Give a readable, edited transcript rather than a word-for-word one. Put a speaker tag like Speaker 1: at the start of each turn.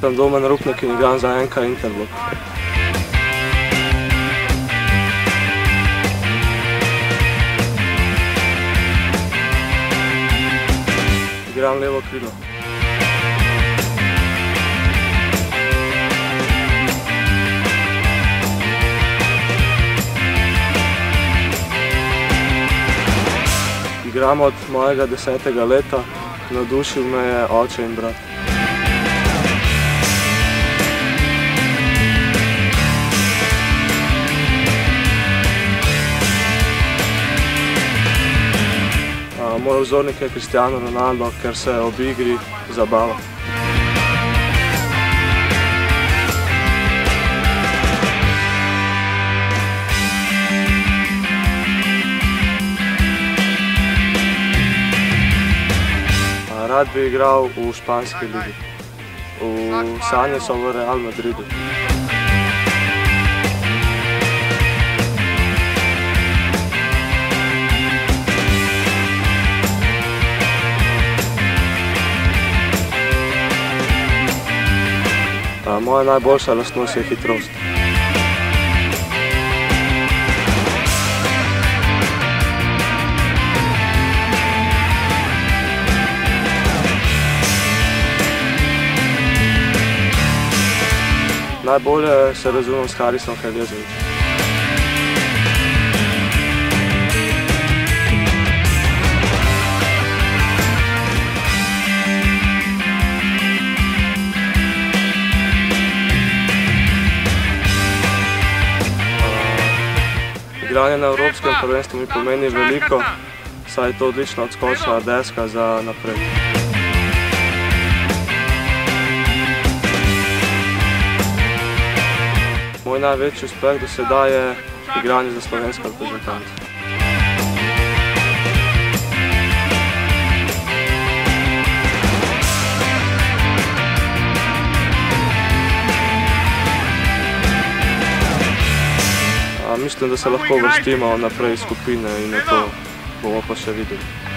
Speaker 1: sem Domen Rupnik in igram za NK Interblok. Igram levo krilo. Igram od mojega 10. leta, navdušil me je oče in brat. Moj vzornik je Cristiano Ronaldo, ker se ob igri zabava. Rad bi igral v španski ligi. Sanje so v Real Madridu. Moja najboljša lastnost je hitrost. Najbolje se razumem s Harisom Heljezovićem. Igranje na evropskem prvenstvu mi pomeni veliko, saj je to odlična odskočna deska za naprej. Moj največji uspeh do sedaj je igranje za slovensko reprezentanco. Mislim, da se lahko vrstimo naprej iz skupine in na to bomo pa še videli.